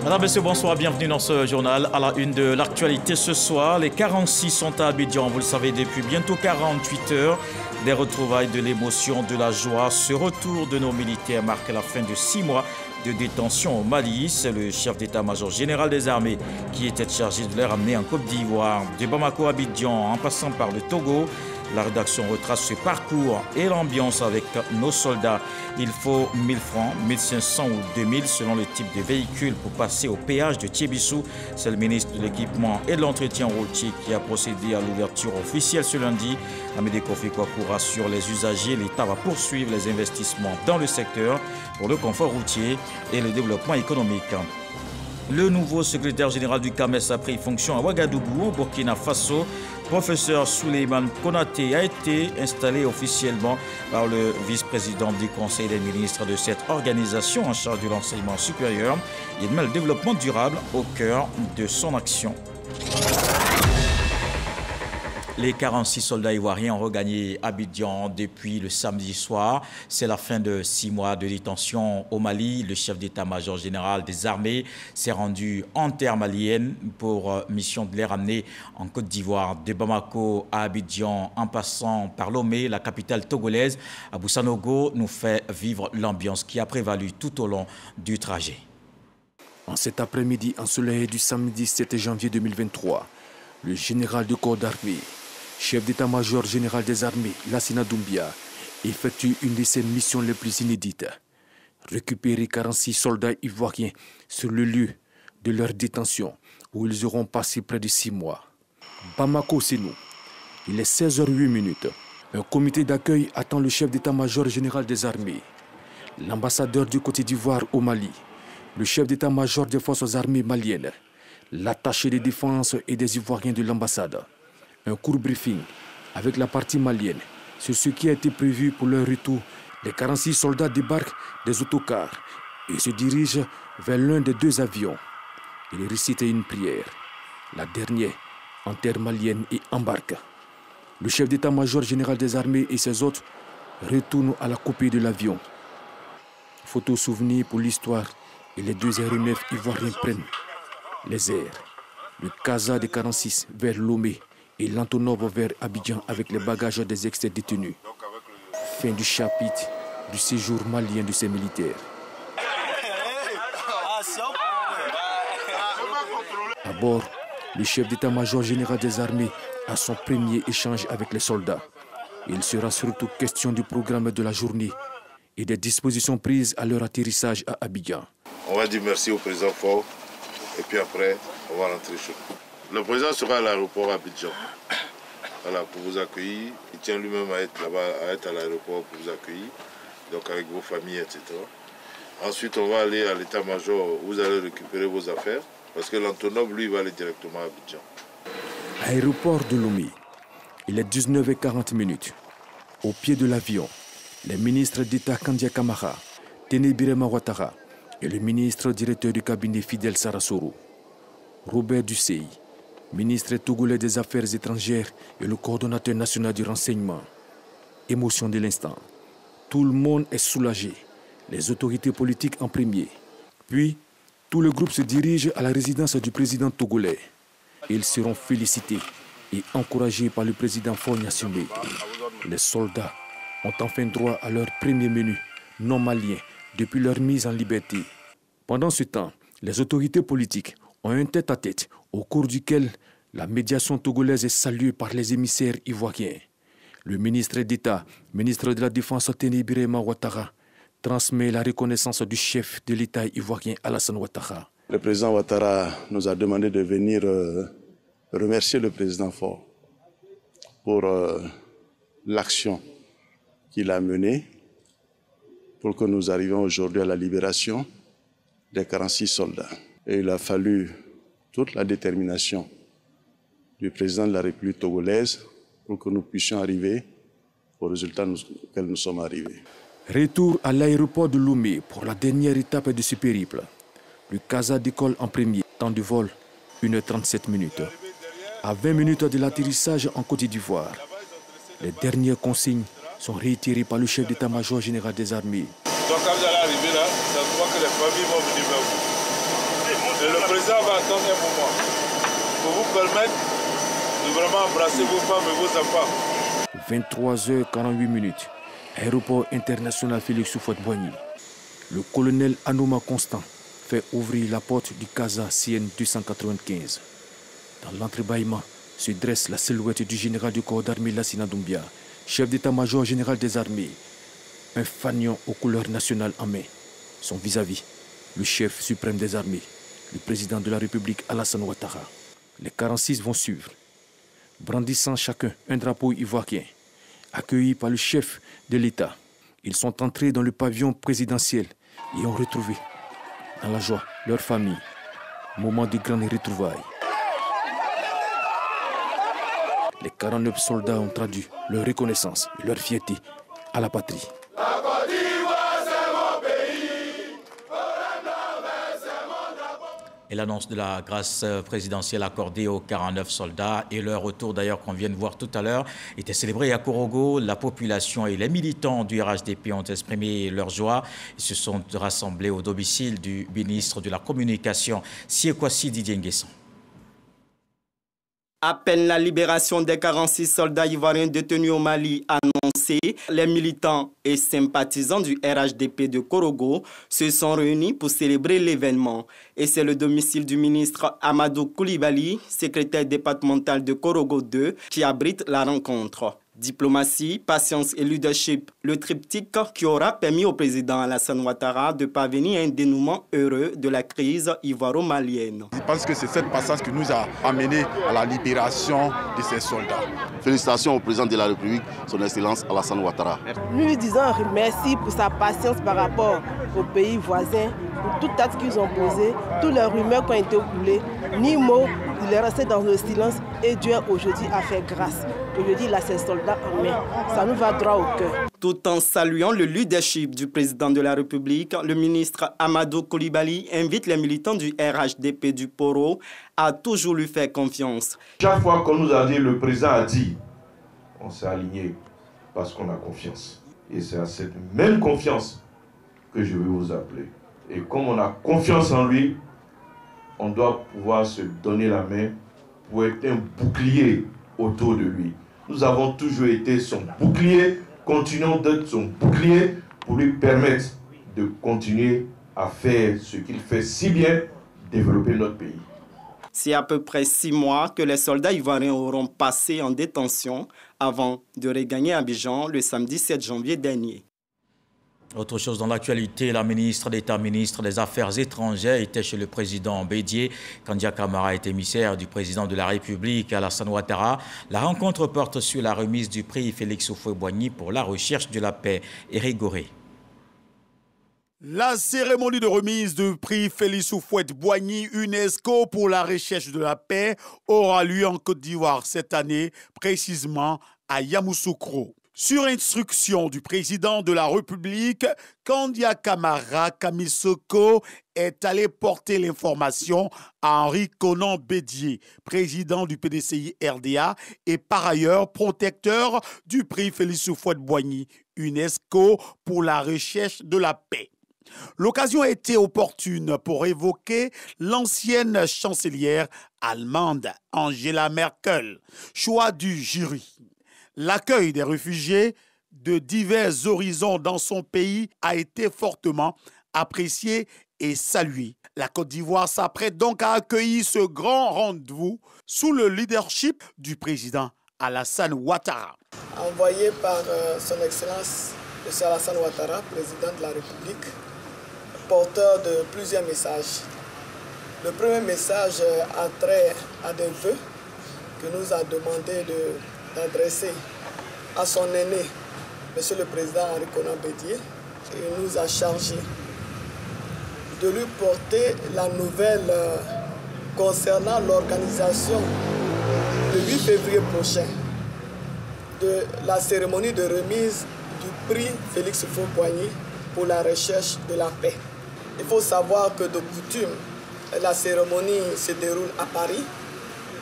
Madame, Messieurs, bonsoir, bienvenue dans ce journal. À la une de l'actualité ce soir, les 46 sont à Abidjan, vous le savez, depuis bientôt 48 heures. Des retrouvailles de l'émotion, de la joie. Ce retour de nos militaires marque la fin de 6 mois de détention au Mali. C'est le chef d'état-major général des armées qui était chargé de les ramener en Côte d'Ivoire. De Bamako à Abidjan, en passant par le Togo, la rédaction retrace ce parcours et l'ambiance avec nos soldats. Il faut 1000 francs, 1500 ou 2000 selon le type de véhicule pour passer au péage de Thiébissou. C'est le ministre de l'équipement et de l'entretien routier qui a procédé à l'ouverture officielle ce lundi. Amédée Kofi Kwaku rassure les usagers. L'État va poursuivre les investissements dans le secteur pour le confort routier et le développement économique. Le nouveau secrétaire général du CAMES a pris fonction à Ouagadougou, au Burkina Faso. Professeur Souleymane Konaté a été installé officiellement par le vice-président du Conseil des ministres de cette organisation en charge de l'enseignement supérieur. Il met le développement durable au cœur de son action. Les 46 soldats ivoiriens ont regagné Abidjan depuis le samedi soir. C'est la fin de 6 mois de détention au Mali. Le chef d'état-major général des armées s'est rendu en terre malienne pour mission de les ramener en Côte d'Ivoire. De Bamako à Abidjan, en passant par Lomé, la capitale togolaise, Abou Sanogo nous fait vivre l'ambiance qui a prévalu tout au long du trajet. En cet après-midi ensoleillé du samedi 7 janvier 2023, le général de corps d'armée, chef d'état-major général des armées, Lassina Doumbia, effectue une de ses missions les plus inédites. Récupérer 46 soldats ivoiriens sur le lieu de leur détention, où ils auront passé près de 6 mois. Bamako, c'est nous. Il est 16h08. Un comité d'accueil attend le chef d'état-major général des armées, l'ambassadeur du Côte d'Ivoire au Mali, le chef d'état-major des forces armées maliennes, l'attaché de défense et des Ivoiriens de l'ambassade. Un court briefing avec la partie malienne sur ce qui a été prévu pour leur retour. Les 46 soldats débarquent des autocars et se dirigent vers l'un des 2 avions. Ils récitent une prière. La dernière, en terre malienne, et embarquent. Le chef d'état-major général des armées et ses autres retournent à la copie de l'avion. Photo souvenir pour l'histoire et les 2 aéronefs ivoiriens prennent les airs. Le Casa de 46 vers Lomé et l'Antonov vers Abidjan avec les bagages des ex-détenus. Fin du chapitre du séjour malien de ces militaires. À bord, le chef d'état-major général des armées a son premier échange avec les soldats. Il sera surtout question du programme de la journée et des dispositions prises à leur atterrissage à Abidjan. On va dire merci au président Faure et puis après, on va rentrer chez nous. Le président sera à l'aéroport à Abidjan, voilà, pour vous accueillir. Il tient lui-même à être là-bas, à être à l'aéroport pour vous accueillir, donc avec vos familles, etc. Ensuite, on va aller à l'état-major où vous allez récupérer vos affaires, parce que l'Antonov, lui, va aller directement à Abidjan. Aéroport de Lomé, il est 19h40. Au pied de l'avion, les ministres d'État Kandia Kamara, Téné Birema Ouattara et le ministre directeur du cabinet Fidel Sarasoro, Robert Dussey, ministre togolais des Affaires étrangères et le coordonnateur national du renseignement. Émotion de l'instant. Tout le monde est soulagé, les autorités politiques en premier. Puis, tout le groupe se dirige à la résidence du président togolais. Ils seront félicités et encouragés par le président Faure Gnassingbé. Les soldats ont enfin droit à leur premier menu non malien depuis leur mise en liberté. Pendant ce temps, les autorités politiques ont un tête-à-tête au cours duquel la médiation togolaise est saluée par les émissaires ivoiriens. Le ministre d'État, ministre de la Défense Téné Birema Ouattara, transmet la reconnaissance du chef de l'État ivoirien Alassane Ouattara. Le président Ouattara nous a demandé de venir remercier le président Faure pour l'action qu'il a menée pour que nous arrivions aujourd'hui à la libération des 46 soldats. Et il a fallu toute la détermination du président de la République togolaise pour que nous puissions arriver au résultat auquel nous sommes arrivés. Retour à l'aéroport de Lomé pour la dernière étape de ce périple. Le Casa décolle en premier. Temps de vol, 1h37. À 20 minutes de l'atterrissage en Côte d'Ivoire, les dernières consignes sont réitérées par le chef d'état-major général des armées. Donc quand vous allez arriver là, ça se voit que les familles vont venir vers vous. Et le président va attendre un moment pour vous permettre de vraiment embrasser vos femmes et vos enfants. 23h48, aéroport international Félix Houphouët-Boigny. Le colonel Anouma Constant fait ouvrir la porte du Casa CN 295. Dans l'entrebâillement se dresse la silhouette du général du corps d'armée Lassina Doumbia, chef d'état-major général des armées. Un fanion aux couleurs nationales en main. Son vis-à-vis, le chef suprême des armées, le président de la République Alassane Ouattara. Les 46 vont suivre, brandissant chacun un drapeau ivoirien, accueillis par le chef de l'État. Ils sont entrés dans le pavillon présidentiel et ont retrouvé, dans la joie, leur famille. Moment de grandes retrouvailles. Les 49 soldats ont traduit leur reconnaissance et leur fierté à la patrie. Et l'annonce de la grâce présidentielle accordée aux 49 soldats et leur retour d'ailleurs qu'on vient de voir tout à l'heure était célébré à Korogo. La population et les militants du RHDP ont exprimé leur joie et se sont rassemblés au domicile du ministre de la Communication, Siekwasi Didier Nguessan. À peine la libération des 46 soldats ivoiriens détenus au Mali annoncée, les militants et sympathisants du RHDP de Korogo se sont réunis pour célébrer l'événement. Et c'est le domicile du ministre Amadou Koulibaly, secrétaire départemental de Korogo 2, qui abrite la rencontre. Diplomatie, patience et leadership, le triptyque qui aura permis au président Alassane Ouattara de parvenir à un dénouement heureux de la crise ivoiro-malienne. Je pense que c'est cette passage qui nous a amené à la libération de ces soldats. Félicitations au président de la République, son Excellence Alassane Ouattara. Nous lui disons merci pour sa patience par rapport aux pays voisins, pour tout acte qu'ils ont posé, tous les rumeurs qui ont été coulées, ni mot, il est resté dans le silence et Dieu aujourd'hui a fait grâce. Aujourd'hui, il a ses soldats en main. Ça nous va droit au cœur. Tout en saluant le leadership du président de la République, le ministre Amadou Koulibaly invite les militants du RHDP du Poro à toujours lui faire confiance. Chaque fois qu'on nous a dit, le président a dit, on s'est aligné parce qu'on a confiance. Et c'est à cette même confiance que je vais vous appeler. Et comme on a confiance en lui, on doit pouvoir se donner la main pour être un bouclier autour de lui. Nous avons toujours été son bouclier, continuons d'être son bouclier pour lui permettre de continuer à faire ce qu'il fait si bien, développer notre pays. C'est à peu près 6 mois que les soldats ivoiriens auront passé en détention avant de regagner Abidjan le samedi 7 janvier dernier. Autre chose dans l'actualité, la ministre d'État, ministre des Affaires étrangères, était chez le président Bédié. Kandia Camara est émissaire du président de la République, Alassane Ouattara. La rencontre porte sur la remise du prix Félix Houphouët-Boigny pour la recherche de la paix. Éric Goré. La cérémonie de remise du prix Félix Houphouët-Boigny UNESCO pour la recherche de la paix aura lieu en Côte d'Ivoire cette année, précisément à Yamoussoukro. Sur instruction du président de la République, Kandia Camara Kamisoko est allé porter l'information à Henri Konan Bédié, président du PDCI RDA et par ailleurs protecteur du prix Félix Houphouët-Boigny UNESCO pour la recherche de la paix. L'occasion a été opportune pour évoquer l'ancienne chancelière allemande Angela Merkel, choix du jury. L'accueil des réfugiés de divers horizons dans son pays a été fortement apprécié et salué. La Côte d'Ivoire s'apprête donc à accueillir ce grand rendez-vous sous le leadership du président Alassane Ouattara. Envoyé par son Excellence M. Alassane Ouattara, président de la République, porteur de plusieurs messages. Le premier message a trait à des vœux que nous a demandé d'adresser à son aîné, M. le Président Henri Konan Bédié. Il nous a chargé de lui porter la nouvelle concernant l'organisation le 8 février prochain de la cérémonie de remise du prix Félix Houphouët-Boigny pour la recherche de la paix. Il faut savoir que de coutume, la cérémonie se déroule à Paris,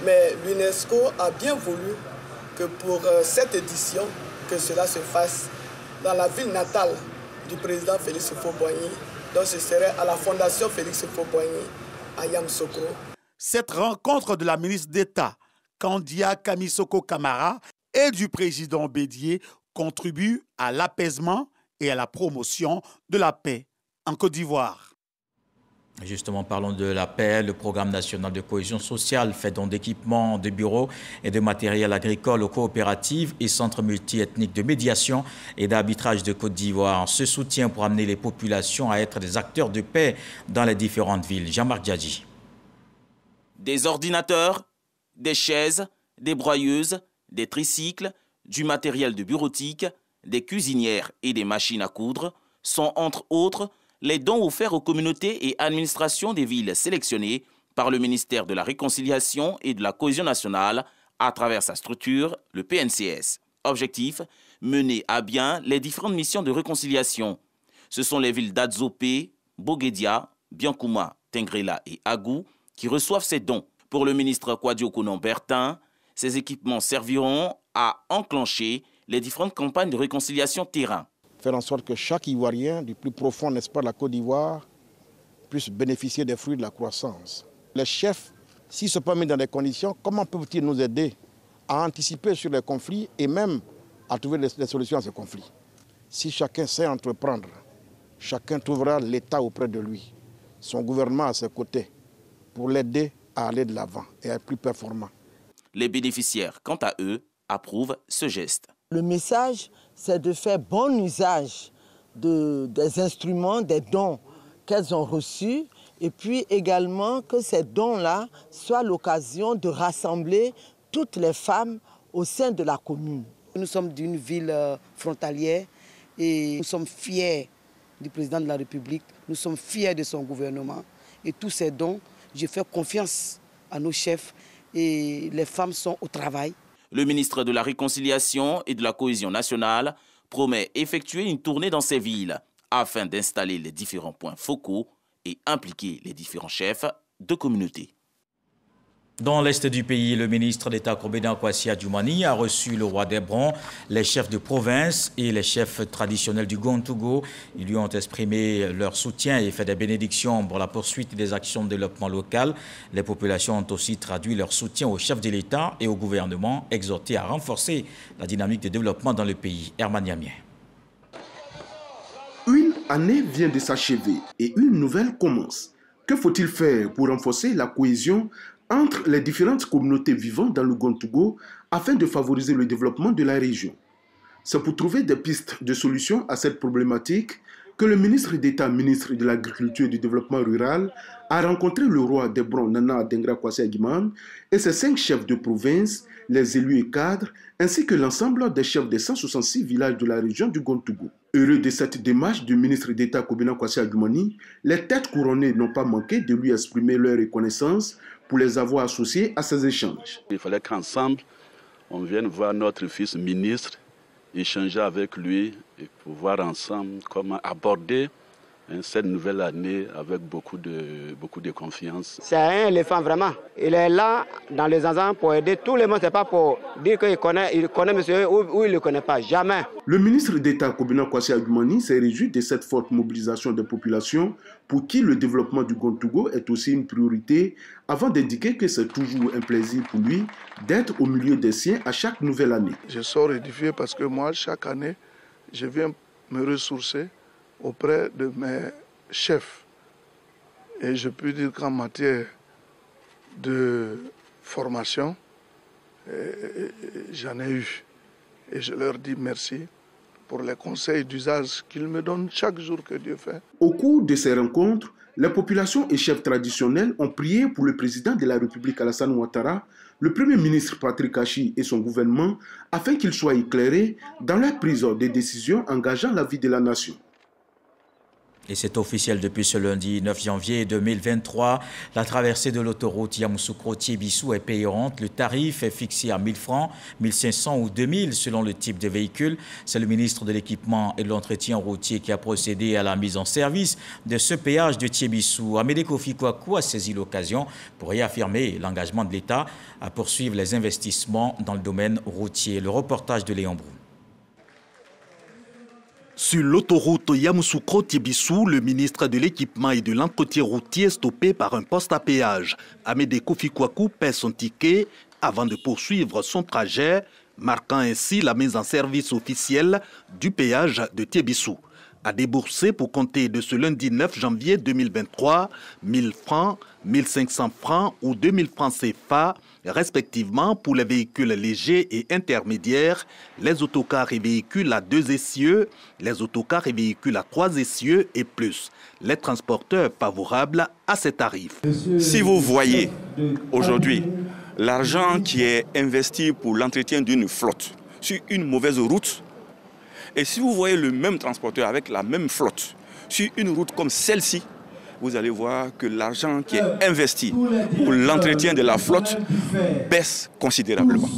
mais l'UNESCO a bien voulu que pour cette édition, que cela se fasse dans la ville natale du président Félix Houphouët-Boigny. Donc ce serait à la Fondation Félix Houphouët-Boigny à Yamoussoukro. Cette rencontre de la ministre d'État, Kandia Kamisoko Kamara, et du président Bédié contribue à l'apaisement et à la promotion de la paix en Côte d'Ivoire. Justement, parlons de la paix. Le programme national de cohésion sociale fait don d'équipements, de bureaux et de matériel agricole aux coopératives et centres multiethniques de médiation et d'arbitrage de Côte d'Ivoire. Ce soutien pour amener les populations à être des acteurs de paix dans les différentes villes. Jean-Marc Djadji. Des ordinateurs, des chaises, des broyeuses, des tricycles, du matériel de bureautique, des cuisinières et des machines à coudre sont entre autres les dons offerts aux communautés et administrations des villes sélectionnées par le ministère de la Réconciliation et de la Cohésion nationale à travers sa structure, le PNCS. Objectif, mener à bien les différentes missions de réconciliation. Ce sont les villes d'Adzopé, Boguédia, Biankouma, Tengrela et Agou qui reçoivent ces dons. Pour le ministre Kwadio Konon-Bertin, ces équipements serviront à enclencher les différentes campagnes de réconciliation terrain. Faire en sorte que chaque Ivoirien, du plus profond, n'est-ce pas, de la Côte d'Ivoire, puisse bénéficier des fruits de la croissance. Les chefs, s'ils ne sont pas mis dans des conditions, comment peuvent-ils nous aider à anticiper sur les conflits et même à trouver des solutions à ces conflits? Si chacun sait entreprendre, chacun trouvera l'État auprès de lui, son gouvernement à ses côtés, pour l'aider à aller de l'avant et à être plus performant. Les bénéficiaires, quant à eux, approuvent ce geste. Le message, c'est de faire bon usage des instruments, des dons qu'elles ont reçus, et puis également que ces dons-là soient l'occasion de rassembler toutes les femmes au sein de la commune. Nous sommes d'une ville frontalière et nous sommes fiers du président de la République, nous sommes fiers de son gouvernement. Et tous ces dons, je fais confiance à nos chefs et les femmes sont au travail. Le ministre de la Réconciliation et de la Cohésion nationale promet effectuer une tournée dans ces villes afin d'installer les différents points focaux et impliquer les différents chefs de communauté. Dans l'est du pays, le ministre d'État Kobena Kwasi Adjoumani a reçu le roi d'Hébron, les chefs de province et les chefs traditionnels du Gontougo. Ils lui ont exprimé leur soutien et fait des bénédictions pour la poursuite des actions de développement local. Les populations ont aussi traduit leur soutien aux chefs de l'État et au gouvernement, exhortés à renforcer la dynamique de développement dans le pays. Herman Yamien. Une année vient de s'achever et une nouvelle commence. Que faut-il faire pour renforcer la cohésion entre les différentes communautés vivant dans le Gontougo afin de favoriser le développement de la région? C'est pour trouver des pistes de solutions à cette problématique que le ministre d'État, ministre de l'Agriculture et du Développement rural, a rencontré le roi d'Hébron, Nana Dengra Kwasi Adjoumani, et ses 5 chefs de province, les élus et cadres, ainsi que l'ensemble des chefs des 166 villages de la région du Gontougo. Heureux de cette démarche du ministre d'État Kobena Kwasi Adjoumani, les têtes couronnées n'ont pas manqué de lui exprimer leur reconnaissance pour les avoir associés à ces échanges. Il fallait qu'ensemble, on vienne voir notre fils ministre, échanger avec lui et pouvoir ensemble comment aborder cette nouvelle année avec beaucoup de confiance. C'est un éléphant vraiment. Il est là dans les enfants pour aider tout le monde. Ce n'est pas pour dire qu'il connaît monsieur ou il ne le connaît pas. Jamais. Le ministre d'État Kobena Kwasi Adjoumani s'est réjoui de cette forte mobilisation des populations pour qui le développement du Gontougo est aussi une priorité, avant d'indiquer que c'est toujours un plaisir pour lui d'être au milieu des siens à chaque nouvelle année. Je sors édifié parce que moi, chaque année, je viens me ressourcer auprès de mes chefs. Et je peux dire qu'en matière de formation, j'en ai eu. Et je leur dis merci pour les conseils d'usage qu'ils me donnent chaque jour que Dieu fait. Au cours de ces rencontres, les populations et chefs traditionnels ont prié pour le président de la République Alassane Ouattara, le Premier ministre Patrick Achi et son gouvernement, afin qu'ils soient éclairés dans la prise de décisions engageant la vie de la nation. Et c'est officiel depuis ce lundi 9 janvier 2023. La traversée de l'autoroute Yamoussoukro-Tiébissou est payante. Le tarif est fixé à 1000 francs, 1500 ou 2000 selon le type de véhicule. C'est le ministre de l'Équipement et de l'Entretien routier qui a procédé à la mise en service de ce péage de Tiébissou. Amédée Kofi Kouakou a saisi l'occasion pour réaffirmer l'engagement de l'État à poursuivre les investissements dans le domaine routier. Le reportage de Léon Brou. Sur l'autoroute Yamoussoukro-Tiébissou, le ministre de l'Équipement et de l'Entretien routier est stoppé par un poste à péage. Amédée Kofi-Kwaku paie son ticket avant de poursuivre son trajet, marquant ainsi la mise en service officielle du péage de Tiébissou. À débourser pour compter de ce lundi 9 janvier 2023, 1000 francs, 1500 francs ou 2000 francs CFA, respectivement pour les véhicules légers et intermédiaires, les autocars et véhicules à 2 essieux, les autocars et véhicules à 3 essieux et plus. Les transporteurs favorables à ces tarifs. Si vous voyez aujourd'hui l'argent qui est investi pour l'entretien d'une flotte sur une mauvaise route, et si vous voyez le même transporteur avec la même flotte sur une route comme celle-ci, vous allez voir que l'argent qui est investi pour l'entretien de la flotte baisse considérablement.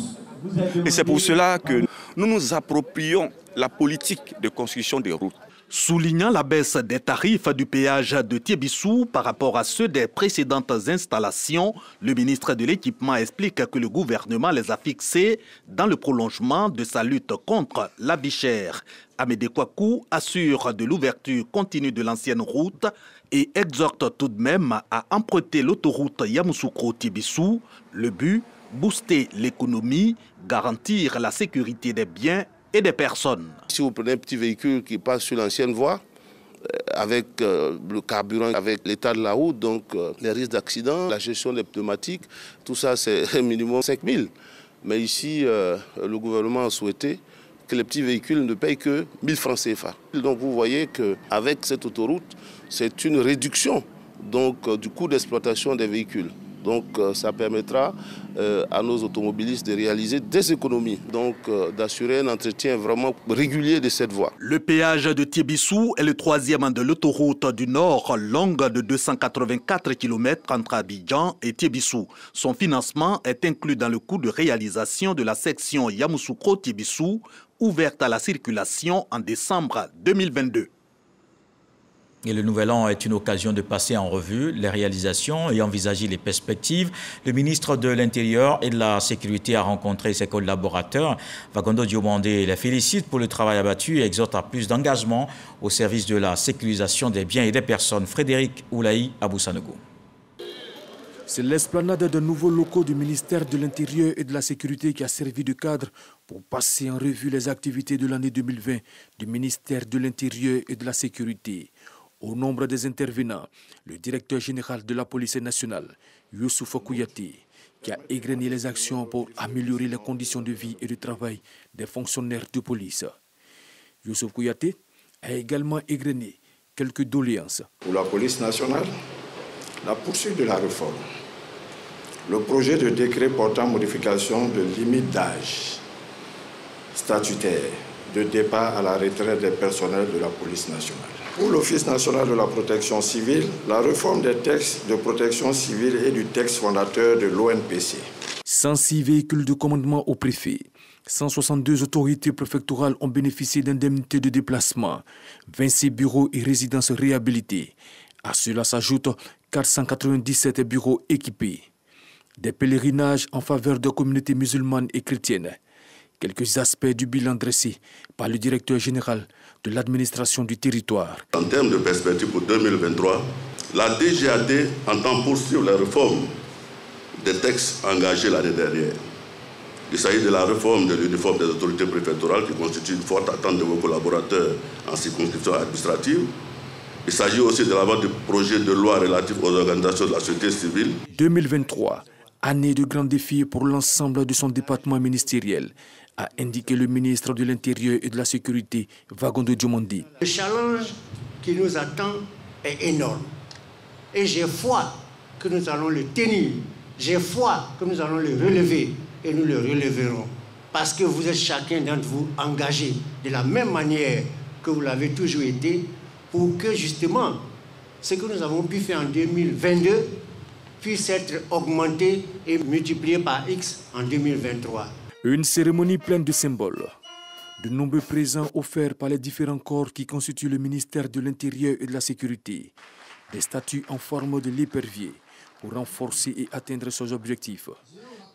Et c'est pour cela que nous nous approprions la politique de construction des routes. Soulignant la baisse des tarifs du péage de Tiébissou par rapport à ceux des précédentes installations, le ministre de l'Équipement explique que le gouvernement les a fixés dans le prolongement de sa lutte contre la vie chère. Amédée Kwaku assure de l'ouverture continue de l'ancienne route et exhorte tout de même à emprunter l'autoroute Yamoussoukro-Tiébissou. Le but, booster l'économie, garantir la sécurité des biens et des personnes. Si vous prenez un petit véhicule qui passe sur l'ancienne voie, avec le carburant, avec l'état de la route, donc les risques d'accident, la gestion des pneumatiques, tout ça c'est un minimum 5 000. Mais ici, le gouvernement a souhaité que les petits véhicules ne payent que 1000 francs CFA. Donc vous voyez qu'avec cette autoroute, c'est une réduction donc, du coût d'exploitation des véhicules. Donc ça permettra à nos automobilistes de réaliser des économies, donc d'assurer un entretien vraiment régulier de cette voie. Le péage de Tiébissou est le 3e de l'autoroute du Nord, longue de 284 km entre Abidjan et Tiébissou. Son financement est inclus dans le coût de réalisation de la section Yamoussoukro-Tiébissou, ouverte à la circulation en décembre 2022. Et le Nouvel An est une occasion de passer en revue les réalisations et envisager les perspectives. Le ministre de l'Intérieur et de la Sécurité a rencontré ses collaborateurs. Fagondo Diomandé les félicite pour le travail abattu et exhorte à plus d'engagement au service de la sécurisation des biens et des personnes. Frédéric Oulaï, Aboussanogo. C'est l'esplanade de nouveaux locaux du ministère de l'Intérieur et de la Sécurité qui a servi de cadre pour passer en revue les activités de l'année 2020 du ministère de l'Intérieur et de la Sécurité. Au nombre des intervenants, le directeur général de la police nationale, Youssouf Kouyaté, qui a égrené les actions pour améliorer les conditions de vie et de travail des fonctionnaires de police. Youssouf Kouyaté a également égrené quelques doléances. Pour la police nationale, la poursuite de la réforme, le projet de décret portant modification de limite d'âge statutaire de départ à la retraite des personnels de la police nationale. Pour l'Office national de la protection civile, la réforme des textes de protection civile et du texte fondateur de l'ONPC. 106 véhicules de commandement au préfet. 162 autorités préfectorales ont bénéficié d'indemnités de déplacement. 26 bureaux et résidences réhabilités. À cela s'ajoutent 497 bureaux équipés. Des pèlerinages en faveur de communautés musulmanes et chrétiennes. Quelques aspects du bilan dressé par le directeur général de l'administration du territoire. En termes de perspective pour 2023, la DGAD entend poursuivre la réforme des textes engagés l'année dernière. Il s'agit de la réforme de l'uniforme des autorités préfectorales qui constitue une forte attente de vos collaborateurs en circonscription administrative. Il s'agit aussi de la vote du projet de loi relatif aux organisations de la société civile. 2023, année de grands défis pour l'ensemble de son département ministériel, a indiqué le ministre de l'Intérieur et de la Sécurité, Fagondo Diomandé. Le challenge qui nous attend est énorme. Et j'ai foi que nous allons le tenir. J'ai foi que nous allons le relever et nous le relèverons. Parce que vous êtes chacun d'entre vous engagé de la même manière que vous l'avez toujours été pour que justement ce que nous avons pu faire en 2022 puisse être augmenté et multiplié par X en 2023. Une cérémonie pleine de symboles. De nombreux présents offerts par les différents corps qui constituent le ministère de l'Intérieur et de la Sécurité. Des statues en forme de l'épervier pour renforcer et atteindre ses objectifs.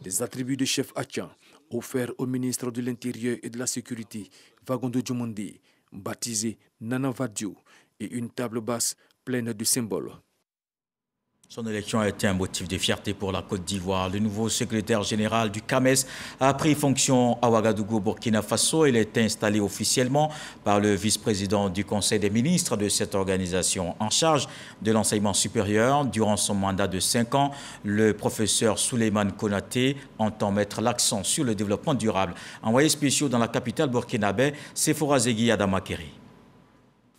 Des attributs de chef Achan offerts au ministre de l'Intérieur et de la Sécurité, Fagondo Diomandé, baptisée Nana Vadio, et une table basse pleine de symboles. Son élection a été un motif de fierté pour la Côte d'Ivoire. Le nouveau secrétaire général du CAMES a pris fonction à Ouagadougou, Burkina Faso. Il est installé officiellement par le vice-président du Conseil des ministres de cette organisation en charge de l'enseignement supérieur. Durant son mandat de 5 ans, le professeur Souleymane Konaté entend mettre l'accent sur le développement durable. Envoyé spécial dans la capitale burkinabé, Sephora Zegui Adamakeri.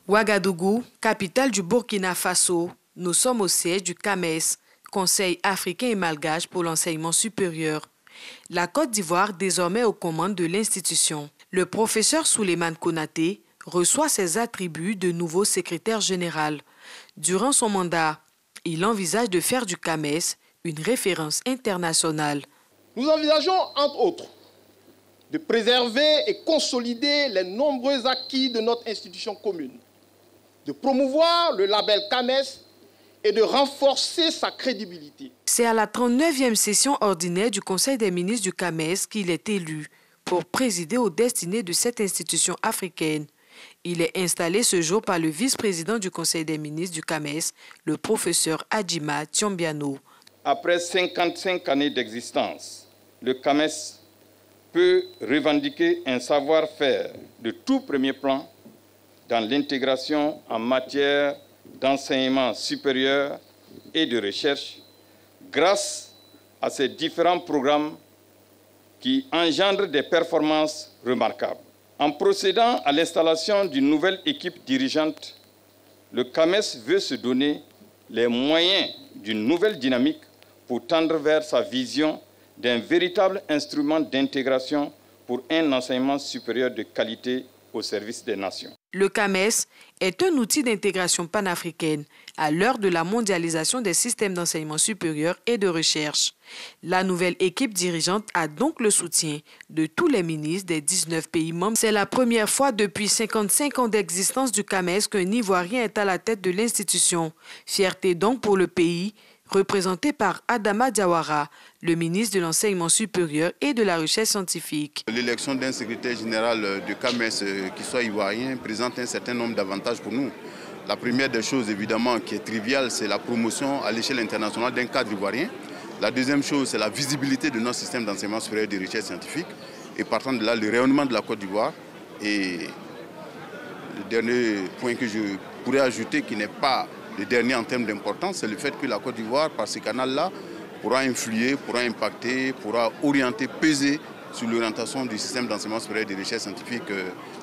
Ouagadougou, capitale du Burkina Faso. Nous sommes au siège du CAMES, Conseil africain et malgache pour l'enseignement supérieur. La Côte d'Ivoire, désormais aux commandes de l'institution. Le professeur Souleymane Konaté reçoit ses attributs de nouveau secrétaire général. Durant son mandat, il envisage de faire du CAMES une référence internationale. Nous envisageons, entre autres, de préserver et consolider les nombreux acquis de notre institution commune, de promouvoir le label CAMES et de renforcer sa crédibilité. C'est à la 39e session ordinaire du Conseil des ministres du CAMES qu'il est élu pour présider aux destinées de cette institution africaine. Il est installé ce jour par le vice-président du Conseil des ministres du CAMES, le professeur Adjima Tiombiano. Après 55 années d'existence, le CAMES peut revendiquer un savoir-faire de tout premier plan dans l'intégration en matière d'enseignement supérieur et de recherche grâce à ces différents programmes qui engendrent des performances remarquables. En procédant à l'installation d'une nouvelle équipe dirigeante, le CAMES veut se donner les moyens d'une nouvelle dynamique pour tendre vers sa vision d'un véritable instrument d'intégration pour un enseignement supérieur de qualité au service des nations. Le CAMES est un outil d'intégration panafricaine à l'heure de la mondialisation des systèmes d'enseignement supérieur et de recherche. La nouvelle équipe dirigeante a donc le soutien de tous les ministres des 19 pays membres. C'est la première fois depuis 55 ans d'existence du CAMES qu'un Ivoirien est à la tête de l'institution. Fierté donc pour le pays, représenté par Adama Diawara, le ministre de l'Enseignement supérieur et de la Recherche scientifique. L'élection d'un secrétaire général du CAMES qui soit ivoirien présente un certain nombre d'avantages pour nous. La première des choses, évidemment, qui est triviale, c'est la promotion à l'échelle internationale d'un cadre ivoirien. La deuxième chose, c'est la visibilité de notre système d'enseignement supérieur et de recherche scientifique. Et partant de là, le rayonnement de la Côte d'Ivoire. Et le dernier point que je pourrais ajouter, qui n'est pas le dernier en termes d'importance, c'est le fait que la Côte d'Ivoire, par ce canal-là, pourra influer, pourra impacter, pourra orienter, peser sur l'orientation du système d'enseignement supérieur et de recherche scientifique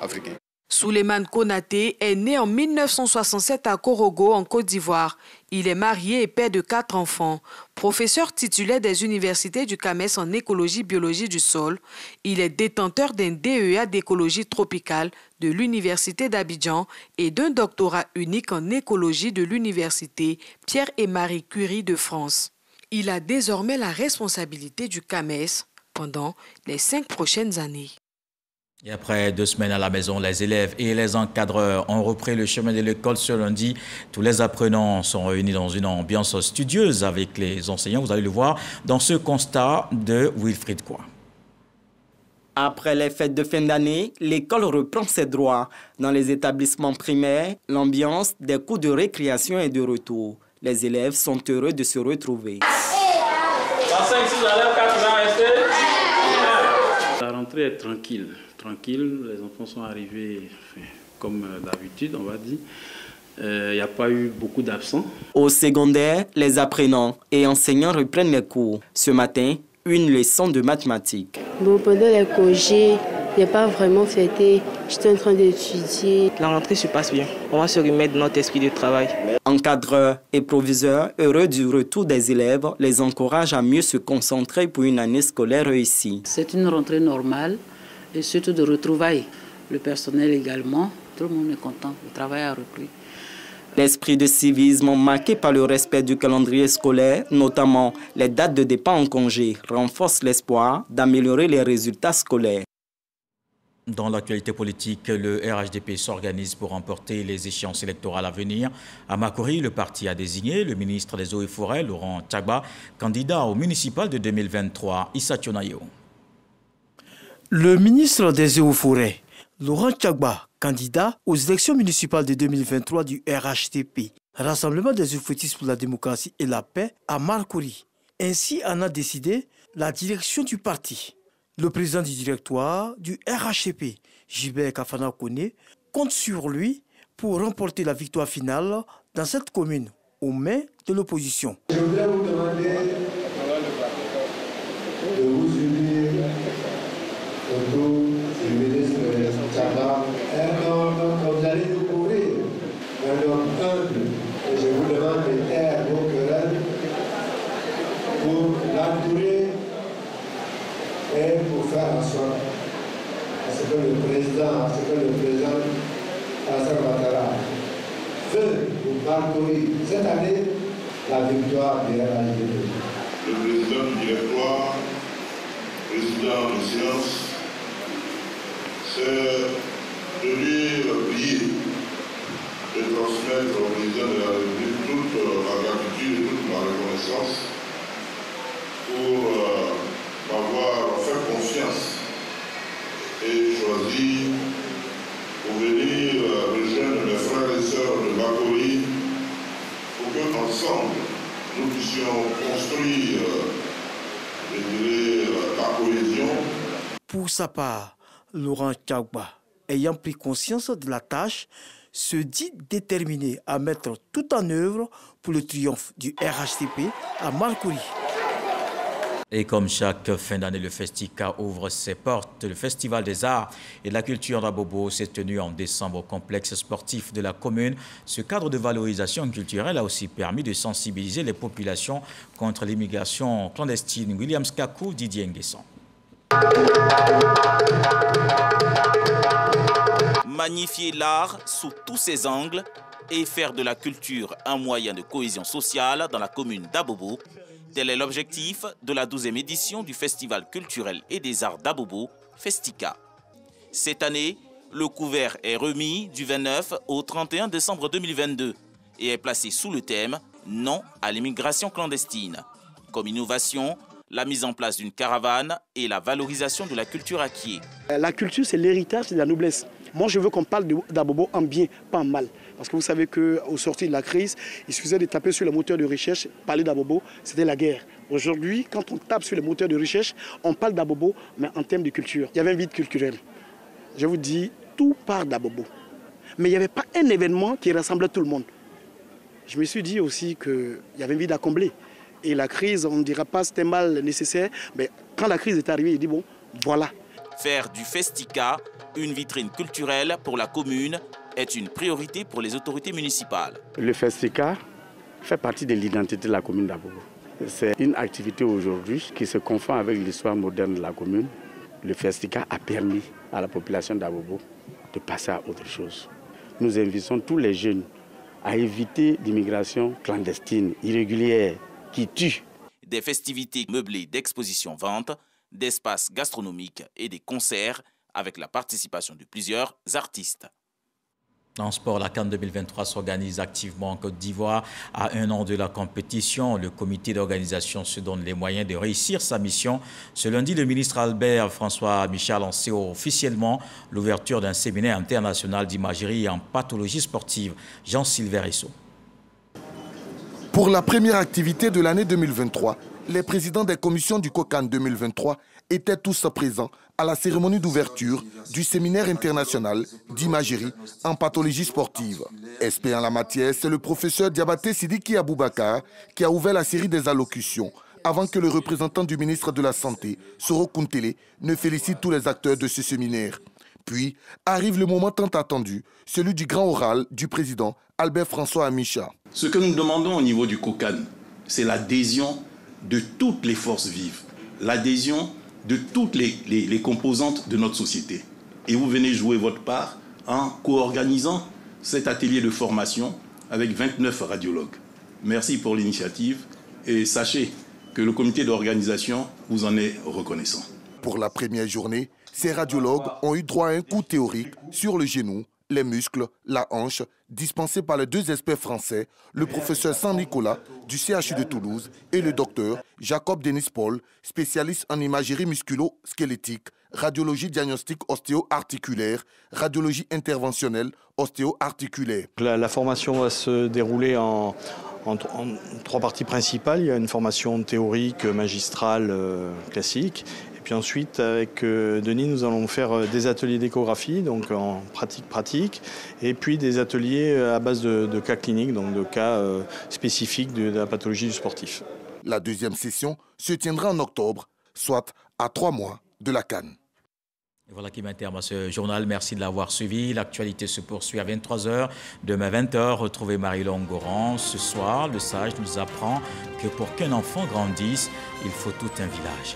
africain. Souleymane Konaté est né en 1967 à Korogo, en Côte d'Ivoire. Il est marié et père de 4 enfants. Professeur titulaire des universités du CAMES en écologie biologie du sol, il est détenteur d'un DEA d'écologie tropicale de l'Université d'Abidjan et d'un doctorat unique en écologie de l'Université Pierre et Marie Curie de France. Il a désormais la responsabilité du CAMES pendant les 5 prochaines années. Et après 2 semaines à la maison, les élèves et les encadreurs ont repris le chemin de l'école ce lundi. Tous les apprenants sont réunis dans une ambiance studieuse avec les enseignants. Vous allez le voir dans ce constat de Wilfried Kwa. Après les fêtes de fin d'année, l'école reprend ses droits. Dans les établissements primaires, l'ambiance des cours de récréation est de retour. Les élèves sont heureux de se retrouver. La rentrée est tranquille. Les enfants sont arrivés comme d'habitude, on va dire. Il n'y a pas eu beaucoup d'absents. Au secondaire, les apprenants et enseignants reprennent les cours. Ce matin, une leçon de mathématiques. Bon, pendant les congés, je n'ai pas vraiment fêté. J'étais en train d'étudier. La rentrée se passe bien. On va se remettre dans notre esprit de travail. Encadreurs et proviseurs, heureux du retour des élèves, les encouragent à mieux se concentrer pour une année scolaire réussie. C'est une rentrée normale et surtout de retrouvailles. Le personnel également, tout le monde est content. Le travail a repris. L'esprit de civisme marqué par le respect du calendrier scolaire, notamment les dates de départ en congé, renforce l'espoir d'améliorer les résultats scolaires. Dans l'actualité politique, le RHDP s'organise pour remporter les échéances électorales à venir. À Makori, le parti a désigné le ministre des Eaux et Forêts, Laurent Tchagba, candidat au municipal de 2023, Issa Tionayo. Le ministre des Eaux et Forêts, Laurent Tchagba, candidat aux élections municipales de 2023 du RHDP, Rassemblement des Oufoutistes pour la démocratie et la paix, à Marcory. Ainsi en a décidé la direction du parti. Le président du directoire du RHDP, Gilbert Kafana Kone, compte sur lui pour remporter la victoire finale dans cette commune, aux mains de l'opposition. Je voudrais vous demander de vous unir autour du ministre Tchagba, un homme que vous allez découvrir, un homme humble, et je vous demande de taire vos querelles pour l'entourer et pour faire en sorte à ce que le président Alassane Ouattara veut vous parcourir cette année la victoire du RHDP. Le président du directoire, président de séance, c'est de lui prier de transmettre au président de la République toute ma gratitude et toute ma reconnaissance pour m'avoir fait confiance et choisi pour venir rejoindre mes frères et sœurs de Marcory pour que ensemble nous puissions construire la cohésion. Pour sa part, Laurent Tchagba, ayant pris conscience de la tâche, se dit déterminé à mettre tout en œuvre pour le triomphe du RHDP à Marcory. Et comme chaque fin d'année, le Festica ouvre ses portes. Le Festival des Arts et de la Culture d'Abobo s'est tenu en décembre au complexe sportif de la commune. Ce cadre de valorisation culturelle a aussi permis de sensibiliser les populations contre l'immigration clandestine. William Skakou, Didier Nguesson. Magnifier l'art sous tous ses angles et faire de la culture un moyen de cohésion sociale dans la commune d'Abobo. Tel est l'objectif de la 12e édition du Festival culturel et des arts d'Abobo, Festica. Cette année, le couvert est remis du 29 au 31 décembre 2022 et est placé sous le thème « Non à l'immigration clandestine ». Comme innovation, la mise en place d'une caravane et la valorisation de la culture acquiée. La culture, c'est l'héritage, c'est la noblesse. Moi, je veux qu'on parle d'Abobo en bien, pas en mal. Parce que vous savez qu'au sortir de la crise, il suffisait de taper sur le moteur de recherche, parler d'Abobo, c'était la guerre. Aujourd'hui, quand on tape sur le moteur de recherche, on parle d'Abobo, mais en termes de culture. Il y avait un vide culturel. Je vous dis, tout part d'Abobo. Mais il n'y avait pas un événement qui rassemblait tout le monde. Je me suis dit aussi qu'il y avait un vide à combler. Et la crise, on ne dira pas c'était mal nécessaire, mais quand la crise est arrivée, il dit bon, voilà. Faire du Festica une vitrine culturelle pour la commune est une priorité pour les autorités municipales. Le Festica fait partie de l'identité de la commune d'Abobo. C'est une activité aujourd'hui qui se confond avec l'histoire moderne de la commune. Le Festica a permis à la population d'Abobo de passer à autre chose. Nous invitons tous les jeunes à éviter l'immigration clandestine, irrégulière, qui tue. Des festivités meublées d'expositions-ventes, d'espaces gastronomiques et des concerts avec la participation de plusieurs artistes. En sport, la CAN 2023 s'organise activement en Côte d'Ivoire. À un an de la compétition, le comité d'organisation se donne les moyens de réussir sa mission. Ce lundi, le ministre Albert François Michel a lancé officiellement l'ouverture d'un séminaire international d'imagerie en pathologie sportive. Jean-Sylvain Esso. Pour la première activité de l'année 2023, les présidents des commissions du COCAN 2023 étaient tous présents à la cérémonie d'ouverture du séminaire international d'imagerie en pathologie sportive. Expert en la matière, c'est le professeur Diabaté Sidiki Aboubakar qui a ouvert la série des allocutions avant que le représentant du ministre de la Santé, Soro Kuntele, ne félicite tous les acteurs de ce séminaire. Puis arrive le moment tant attendu, celui du grand oral du président Albert François Amicha. Ce que nous demandons au niveau du COCAN, c'est l'adhésion de toutes les forces vives, l'adhésion de toutes les composantes de notre société. Et vous venez jouer votre part en co-organisant cet atelier de formation avec 29 radiologues. Merci pour l'initiative et sachez que le comité d'organisation vous en est reconnaissant. Pour la première journée, ces radiologues ont eu droit à un cours théorique sur le genou, les muscles, la hanche, dispensé par les deux experts français, le professeur Saint-Nicolas du CHU de Toulouse et le docteur Jacob Denis Paul, spécialiste en imagerie musculo-squelettique radiologie diagnostique ostéo-articulaire, radiologie interventionnelle ostéo-articulaire. La formation va se dérouler en 3 parties principales. Il y a une formation théorique, magistrale, classique. Et puis ensuite, avec Denis, nous allons faire des ateliers d'échographie, donc en pratique, et puis des ateliers à base de cas cliniques, donc de cas spécifiques de la pathologie du sportif. La deuxième session se tiendra en octobre, soit à 3 mois de la CAN. Et voilà qui met un terme à ce journal. Merci de l'avoir suivi. L'actualité se poursuit à 23h. Demain 20h, retrouvez Marie-Laure Goran. Ce soir, le sage nous apprend que pour qu'un enfant grandisse, il faut tout un village.